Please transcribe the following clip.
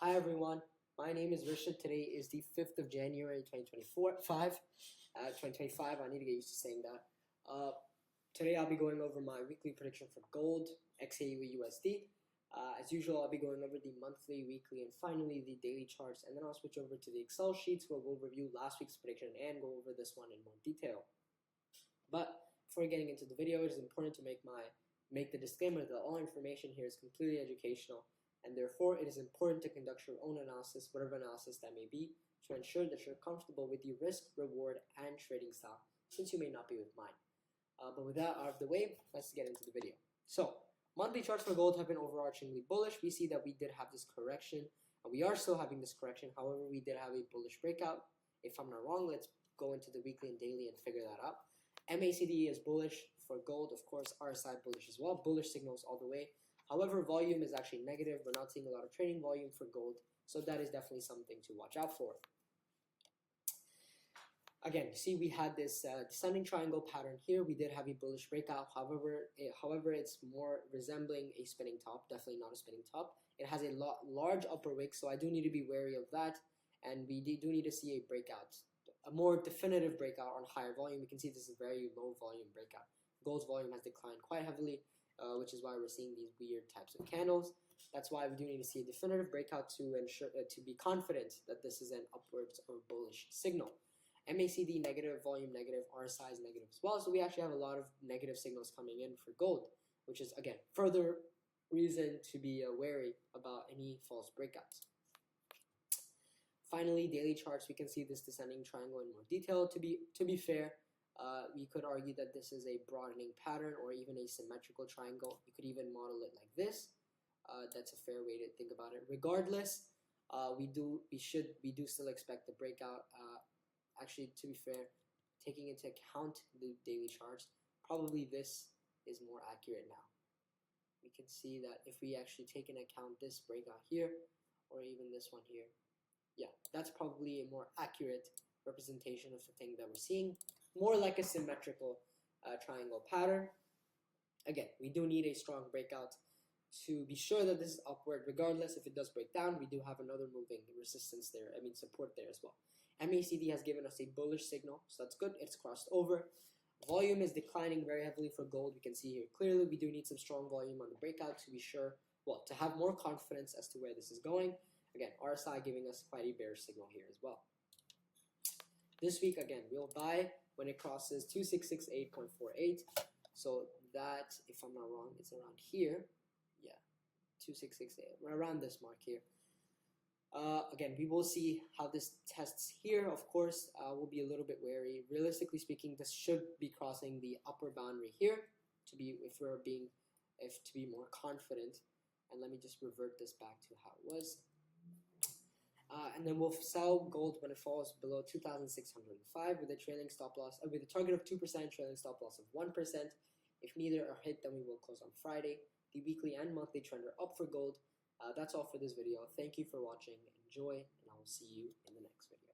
Hi everyone, my name is Rishad. Today is the 5th of January 2025. I need to get used to saying that. Today I'll be going over my weekly prediction for gold, XAU, USD. As usual, I'll be going over the monthly, weekly, and finally the daily charts, and then I'll switch over to the Excel sheets where we'll review last week's prediction and go over this one in more detail. But before getting into the video, it is important to make the disclaimer that all information here is completely educational, and therefore it is important to conduct your own analysis, whatever analysis that may be, to ensure that you're comfortable with the risk, reward, and trading style, since you may not be with mine. But with that out of the way, let's get into the video. So, monthly charts for gold have been overarchingly bullish. We see that we did have this correction, and we are still having this correction. However, we did have a bullish breakout. If I'm not wrong, let's go into the weekly and daily and figure that out. MACD is bullish for gold, of course. RSI bullish as well. Bullish signals all the way. However, volume is actually negative. We're not seeing a lot of trading volume for gold, so that is definitely something to watch out for. Again, you see we had this descending triangle pattern here. We did have a bullish breakout. However, it's more resembling a spinning top. Definitely not a spinning top. It has a large upper wick, so I do need to be wary of that. And we do need to see a breakout, a more definitive breakout on higher volume. We can see this is a very low volume breakout. Gold's volume has declined quite heavily, which is why we're seeing these weird types of candles. That's why we do need to see a definitive breakout to ensure to be confident that this is an upwards or bullish signal. MACD negative, volume negative, RSI is negative as well. So we actually have a lot of negative signals coming in for gold, which is, again, further reason to be wary about any false breakouts. Finally, daily charts, we can see this descending triangle in more detail. To be fair, we could argue that this is a broadening pattern or even a symmetrical triangle. You could even model it like this. That's a fair way to think about it. Regardless, we do still expect the breakout. Actually, to be fair, taking into account the daily charts, probably this is more accurate now. We can see that if we actually take into account this breakout here, or even this one here, yeah, that's probably a more accurate representation of the thing that we're seeing, more like a symmetrical triangle pattern. Again, we do need a strong breakout to be sure that this is upward. Regardless, if it does break down, we do have another moving resistance there, support there as well. MACD has given us a bullish signal, so that's good. It's crossed over. Volume is declining very heavily for gold. We can see here clearly we do need some strong volume on the breakout to be sure, well, to have more confidence as to where this is going. Again, RSI giving us quite a bearish signal here as well. This week, again, we'll buy when it crosses 2668.48. So that, if I'm not wrong, it's around here. Yeah, 2668, around this mark here. Again, we will see how this tests here. Of course, we'll be a little bit wary. Realistically speaking, this should be crossing the upper boundary here to be more confident. And let me just revert this back to how it was. And then we'll sell gold when it falls below 2,605 with a trailing stop loss, with a target of 2%, trailing stop loss of 1%. If neither are hit, then we will close on Friday. The weekly and monthly trend are up for gold. That's all for this video. Thank you for watching. Enjoy, and I will see you in the next video.